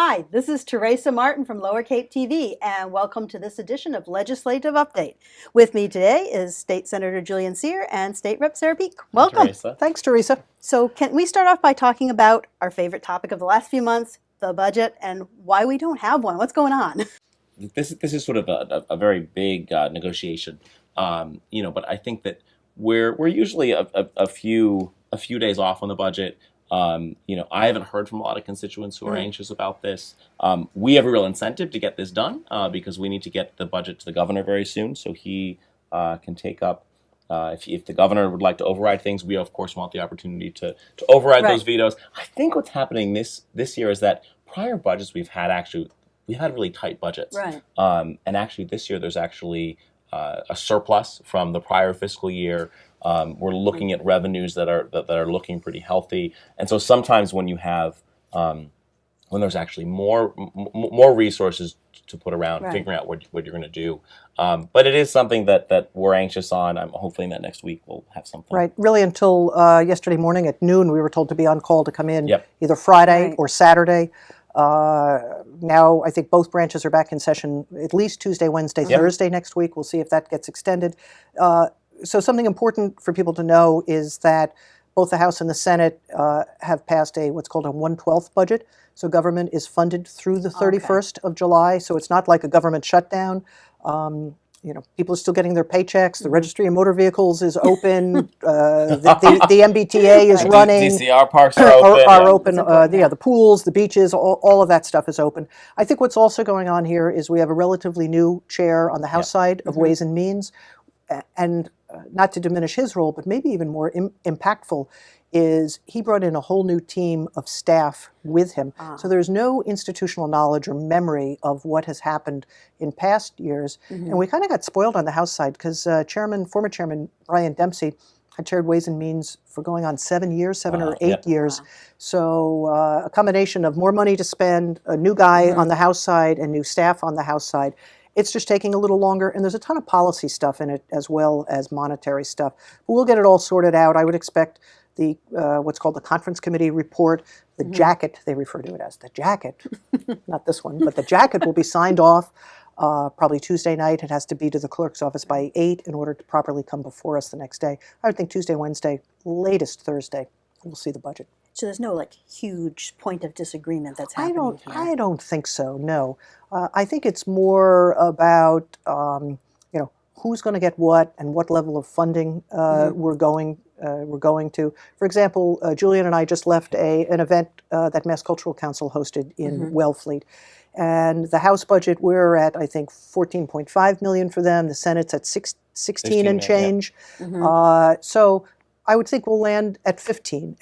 Hi, this is Teresa Martin from Lower Cape TV, and welcome to this edition of Legislative Update. With me today is State Senator Julian and State Rep Sarah Peake. Welcome. Teresa. Thanks, Teresa. So can we start off by talking about our favorite topic of the last few months, the budget, and why we don't have one? What's going on? This is sort of a very big negotiation, but I think that we're usually a few days off on the budget. I haven't heard from a lot of constituents who are anxious about this. We have a real incentive to get this done because we need to get the budget to the governor very soon so he can take up, if the governor would like to override things, we of course want the opportunity to override those vetoes. I think what's happening this year is that prior budgets we've had really tight budgets. Right. And actually this year there's actually a surplus from the prior fiscal year. We're looking at revenues that are looking pretty healthy, and so sometimes when you have when there's actually more resources to put around figuring out what you're going to do, but it is something that we're anxious on. I'm hoping that next week we'll have something. Right, really until yesterday morning at noon, we were told to be on call to come in either Friday or Saturday. Now I think both branches are back in session at least Tuesday, Wednesday, Thursday next week. We'll see if that gets extended. So something important for people to know is that both the House and the Senate have passed what's called a 1/12 budget. So government is funded through the 31st of July. So it's not like a government shutdown. People are still getting their paychecks. The Registry of Motor Vehicles is open. The MBTA is running. DCR parks are open. The pools, the beaches, all of that stuff is open. I think what's also going on here is we have a relatively new chair on the House side of Ways and Means. And not to diminish his role, but maybe even more impactful, is he brought in a whole new team of staff with him. So there's no institutional knowledge or memory of what has happened in past years. And we kind of got spoiled on the House side because former Chairman Brian Dempsey had chaired Ways and Means for going on 7 or 8 years. So a combination of more money to spend, a new guy on the House side, and new staff on the House side. It's just taking a little longer, and there's a ton of policy stuff in it as well as monetary stuff. But we'll get it all sorted out. I would expect the what's called the conference committee report, the jacket, they refer to it as the jacket, not this one, but the jacket will be signed off probably Tuesday night. It has to be to the clerk's office by 8 in order to properly come before us the next day. I would think Tuesday, Wednesday, latest Thursday, we'll see the budget. So there's no huge point of disagreement that's happening here. I don't think so, no. I think it's more about who's going to get what and what level of funding we're going to. For example, Julian and I just left an event that Mass Cultural Council hosted in Wellfleet. And the House budget, we're at, I think, $14.5 million for them. The Senate's at 16 and change. So I would think we'll land at 15.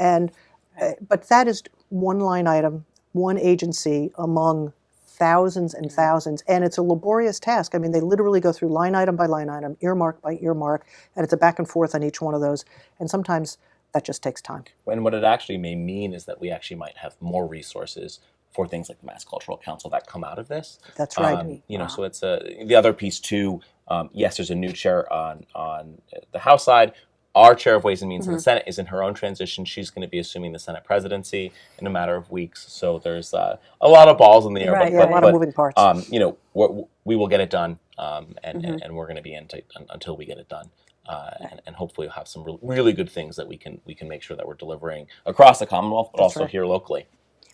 But that is one line item, one agency among thousands and thousands, and it's a laborious task. I mean, they literally go through line item by line item, earmark by earmark, and it's a back and forth on each one of those, and sometimes that just takes time. And what it actually may mean is that we actually might have more resources for things like the Mass Cultural Council that come out of this. That's right. So it's the other piece too. Yes, there's a new chair on the House side. Our chair of Ways and Means in the Senate is in her own transition. She's going to be assuming the Senate presidency in a matter of weeks. So there's a lot of balls in the air. A lot of moving parts. We will get it done, and we're going to be in until we get it done. And hopefully we'll have some really good things that we can make sure that we're delivering across the Commonwealth, but also here locally.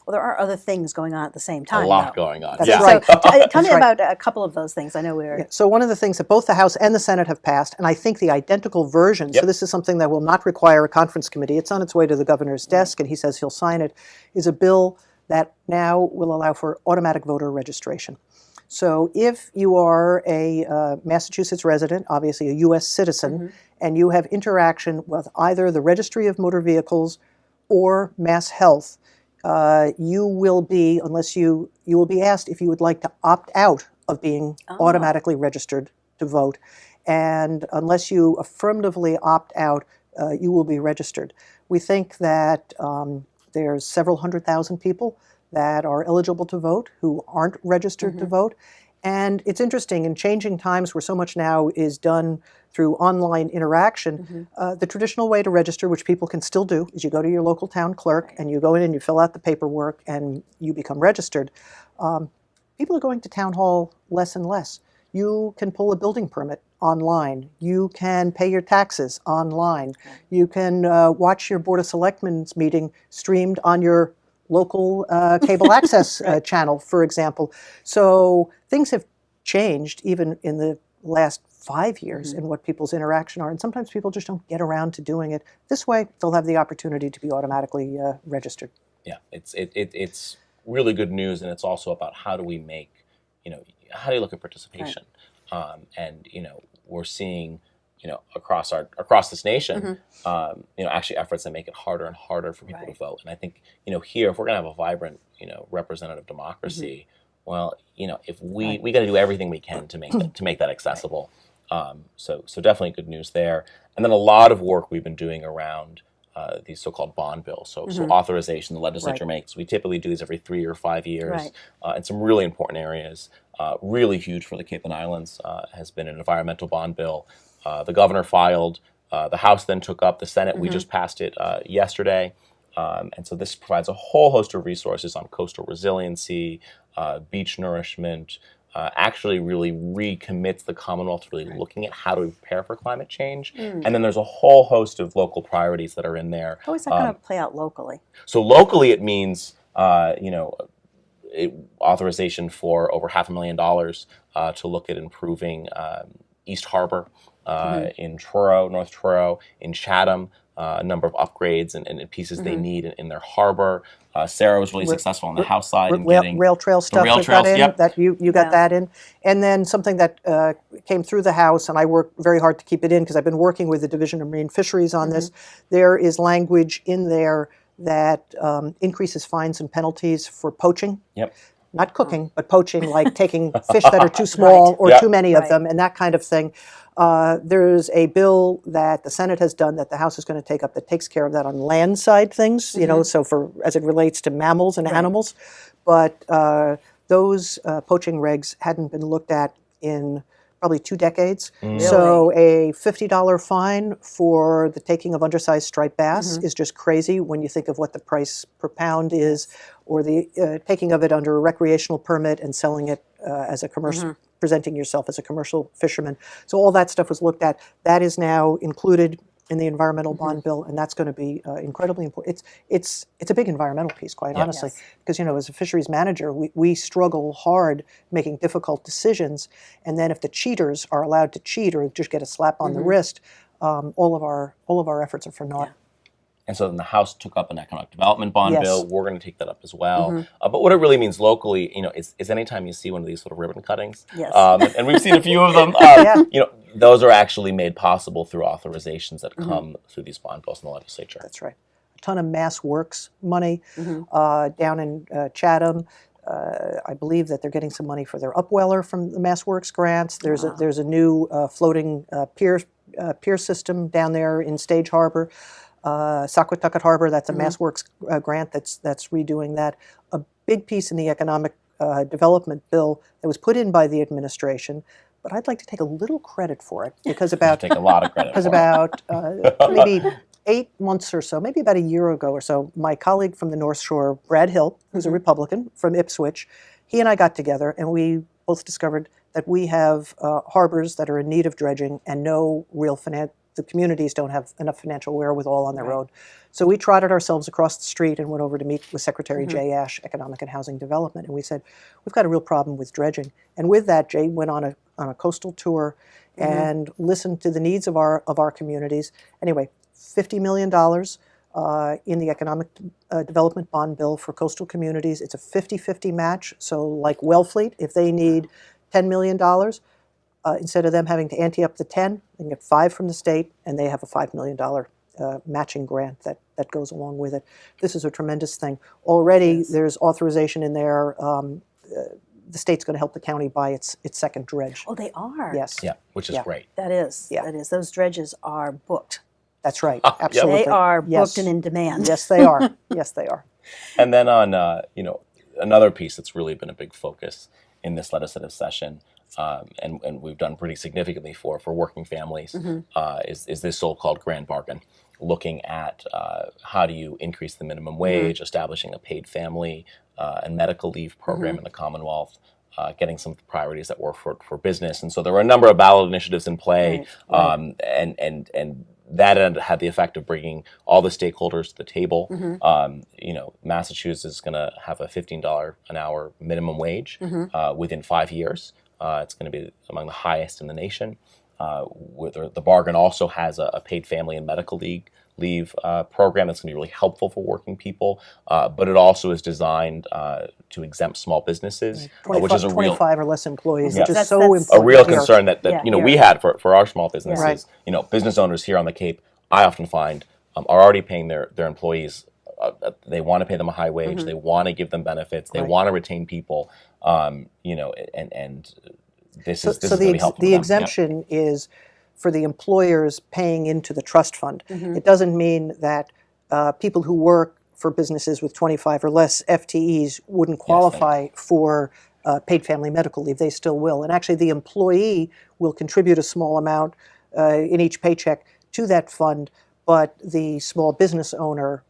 Well, there are other things going on at the same time. A lot going on. That's right. So tell me about a couple of those things. I know So one of the things that both the House and the Senate have passed, and I think the identical version, so this is something that will not require a conference committee, it's on its way to the governor's desk, and he says he'll sign it, is a bill that now will allow for automatic voter registration. So if you are a Massachusetts resident, obviously a U.S. citizen, and you have interaction with either the Registry of Motor Vehicles or Mass Health, you will be, you will be asked if you would like to opt out of being automatically registered to vote. And unless you affirmatively opt out, you will be registered. We think that there's several 100,000 people that are eligible to vote who aren't registered to vote. And it's interesting, in changing times where so much now is done through online interaction, the traditional way to register, which people can still do, is you go to your local town clerk and you go in and you fill out the paperwork and you become registered. People are going to town hall less and less. You can pull a building permit online. You can pay your taxes online. You can watch your Board of Selectmen's meeting streamed on your local cable access channel, for example. So things have changed even in the last 5 years in what people's interaction are. And sometimes people just don't get around to doing it. This way, they'll have the opportunity to be automatically registered. Yeah, it's really good news, and it's also about how do we make, how do you look at participation? And we're seeing, across this nation, actually efforts that make it harder and harder for people to vote. And I think, here, if we're going to have a vibrant, representative democracy, well, if we got to do everything we can to make that accessible. So definitely good news there. And then a lot of work we've been doing around these so-called bond bills. So authorization the legislature makes. We typically do these every 3 or 5 years in some really important areas. Really huge for the Cape and Islands has been an environmental bond bill. The governor filed. The House then took up. The Senate, we just passed it yesterday. And so this provides a whole host of resources on coastal resiliency, beach nourishment, actually really recommits the Commonwealth to really looking at how do we prepare for climate change. And then there's a whole host of local priorities that are in there. How is that going to play out locally? So locally it means, authorization for over $500,000 to look at improving East Harbor in Truro, North Truro, in Chatham, a number of upgrades and pieces they need in their harbor. Sarah was really successful on the House side in getting rail trail stuff rail that trails, got in, yep. that you got that in. And then something that came through the House, and I worked very hard to keep it in because I've been working with the Division of Marine Fisheries on this. There is language in there that increases fines and penalties for poaching. Yep. Not cooking, but poaching, like taking fish that are too small or too many of them and that kind of thing. There's a bill that the Senate has done that the House is going to take up that takes care of that on land side things, so for as it relates to mammals and animals. But those poaching regs hadn't been looked at in probably 2 decades. So a $50 fine for the taking of undersized striped bass is just crazy when you think of what the price per pound is, or the taking of it under a recreational permit and selling it as a commercial, presenting yourself as a commercial fisherman. So all that stuff was looked at. That is now included in the environmental bond bill, and that's going to be incredibly important. It's a big environmental piece, quite honestly, because as a fisheries manager, we struggle hard making difficult decisions, and then if the cheaters are allowed to cheat or just get a slap on the wrist, all of our efforts are for naught. And so then the House took up an economic development bond bill. We're going to take that up as well. But what it really means locally, is anytime you see one of these sort of ribbon cuttings, and we've seen a few of them, those are actually made possible through authorizations that come through these bond bills in the legislature. That's right. A ton of Mass Works money down in Chatham. I believe that they're getting some money for their upweller from the Mass Works grants. There's a new floating pier system down there in Stage Harbor. Saquatucket Harbor, that's a Mass Works grant that's redoing that. A big piece in the economic development bill that was put in by the administration, but I'd like to take a little credit for it because about take a lot of credit. Because about maybe 8 months or so, maybe about a year ago or so, my colleague from the North Shore, Brad Hill, who's a Republican from Ipswich, he and I got together and we both discovered that we have harbors that are in need of dredging and no real the communities don't have enough financial wherewithal on their own. So we trotted ourselves across the street and went over to meet with Secretary Jay Ash, Economic and Housing Development, and we said, we've got a real problem with dredging. And with that, Jay went on a coastal tour and listened to the needs of our communities. Anyway, $50 million in the Economic Development Bond Bill for coastal communities. It's a 50-50 match, so like Wellfleet, if they need $10 million, instead of them having to ante up the 10, they can get 5 from the state, and they have a $5 million matching grant that goes along with it. This is a tremendous thing. Already, there's authorization in there. The state's going to help the county buy its second dredge. Oh, they are? Yes. Yeah, which is great. That is. Yeah. That is. Those dredges are booked. That's right. Absolutely. They are booked and in demand. Yes, they are. Yes, they are. And then on, another piece that's really been a big focus in this legislative session, and we've done pretty significantly for working families, is this so-called grand bargain, looking at how do you increase the minimum wage, establishing a paid family and medical leave program in the Commonwealth, getting some priorities that work for business. And so there were a number of ballot initiatives in play, and that had the effect of bringing all the stakeholders to the table. Massachusetts is going to have a $15 an hour minimum wage within 5 years. It's going to be among the highest in the nation. The bargain also has a paid family and medical leave program that's going to be really helpful for working people, but it also is designed to exempt small businesses, which is a 25 or less employees, which is That's so important. a real here. concern that we had for our small businesses. Right. Business owners here on the Cape, I often find, are already paying their employees. They want to pay them a high wage. They want to give them benefits. They want to retain people. And this is going to be helpful. The exemption is for the employers paying into the trust fund. It doesn't mean that people who work for businesses with 25 or less FTEs wouldn't qualify for paid family medical leave. They still will. And actually, the employee will contribute a small amount in each paycheck to that fund, but the small business owner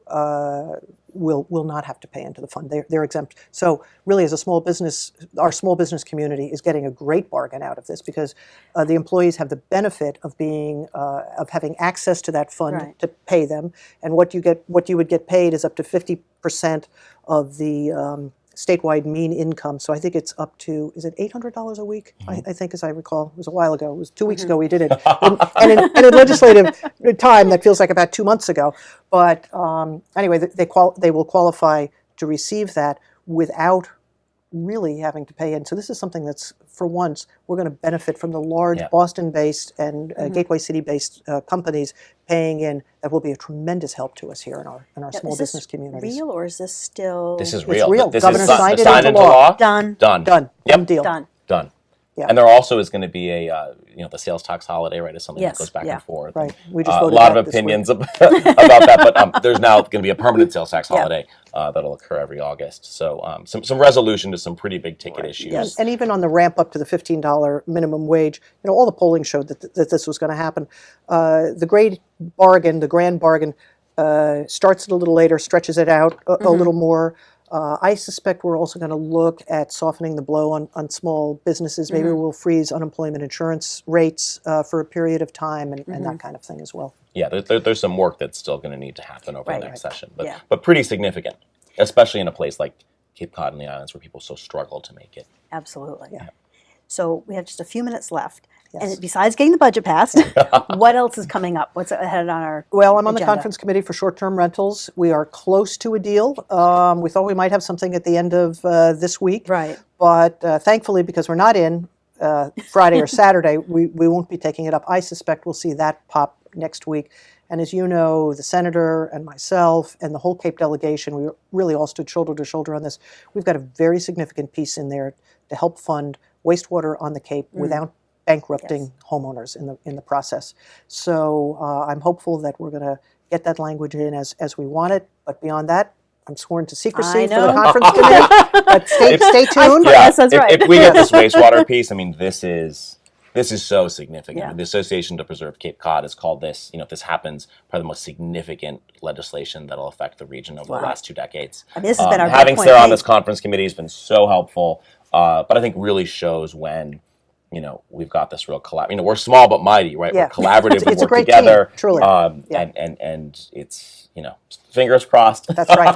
will not have to pay into the fund. They're exempt. So really, as a small business, our small business community is getting a great bargain out of this, because the employees have the benefit of having access to that fund to pay them, and what you would get paid is up to 50% of the statewide mean income. So I think it's up to, is it $800 a week? I think, as I recall, it was a while ago. It was 2 weeks ago we did it. and in legislative time, that feels like about 2 months ago. But anyway, they will qualify to receive that without really having to pay in. So this is something that's, for once, we're going to benefit from the large Boston-based and Gateway City-based companies paying in. That will be a tremendous help to us here in our small business communities. Is this real, or is this still? This is real. It's real. This Governor is signed it signed into into law. Done. Done. Done. Yep. Deal. Done. Yeah. And there also is going to be a, the sales tax holiday, right? Is something that goes back and forth. Right. We just a voted lot that of this opinions about that, but there's now going to be a permanent sales tax holiday that'll occur every August. So some resolution to some pretty big ticket issues. Yes. And even on the ramp up to the $15 minimum wage, all the polling showed that this was going to happen. The grand bargain, starts it a little later, stretches it out a little more. I suspect we're also going to look at softening the blow on small businesses. Maybe we'll freeze unemployment insurance rates for a period of time and that kind of thing as well. Yeah, there's some work that's still going to need to happen over the next session, but pretty significant, especially in a place like Cape Cod and the islands where people so struggle to make it. Absolutely. Yeah. So we have just a few minutes left. Yes. And besides getting the budget passed, what else is coming up? What's ahead on our Well, I'm on the agenda? conference committee for short-term rentals. We are close to a deal. We thought we might have something at the end of this week. Right. But thankfully, because we're not in Friday or Saturday, we won't be taking it up. I suspect we'll see that pop next week. And as you know, the senator and myself and the whole Cape delegation, we really all stood shoulder to shoulder on this. We've got a very significant piece in there to help fund wastewater on the Cape without bankrupting homeowners in the process. So I'm hopeful that we're going to get that language in as we want it. But beyond that, I'm sworn to secrecy for the conference committee. But stay tuned. Yes, that's right. If we get this wastewater piece, I mean, this is so significant. Yeah. The Association to Preserve Cape Cod has called this, if this happens, probably the most significant legislation that'll affect the region over the last 2 decades. I mean, this has been our having big point. Sarah on this conference committee has been so helpful, but I think really shows when we've got this real we're small but mighty, right? Yeah. We're collaborative, we It's a work great together. team, truly. And it's, fingers crossed. That's right.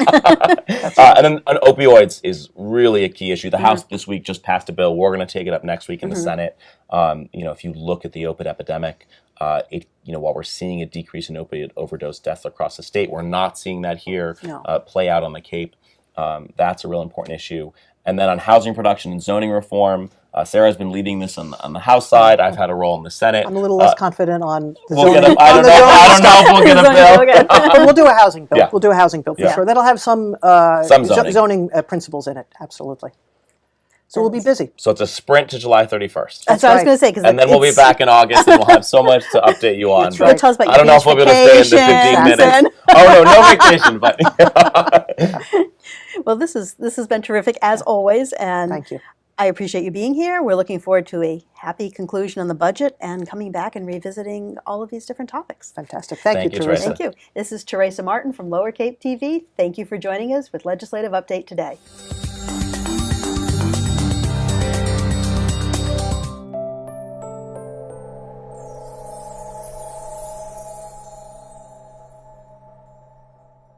And then opioids is really a key issue. The House this week just passed a bill. We're going to take it up next week in the Senate. If you look at the opioid epidemic, while we're seeing a decrease in opioid overdose deaths across the state, we're not seeing that here play out on the Cape. That's a real important issue. And then on housing production and zoning reform, Sarah's been leading this on the House side. I've had a role in the Senate. I'm a little less confident on the We'll zoning. I don't know if we'll get a bill. But we'll do a housing bill. Yeah. We'll do a housing bill for Yeah. sure. That'll have some zoning. zoning principles in it. Absolutely. So we'll be busy. So it's a sprint to July 31st. That's what I was going to say. And then we'll be back in August, and we'll have so much to update you on. That's right. Tell us about I don't know if we'll be able to stay in the 15 minutes. Oh, no vacation. But Well, this has been terrific as always, and Thank you. I appreciate you being here. We're looking forward to a happy conclusion on the budget and coming back and revisiting all of these different topics. Fantastic. Thank you, Thank you, Teresa. Teresa. Thank you. This is Teresa Martin from Lower Cape TV. Thank you for joining us with Legislative Update today.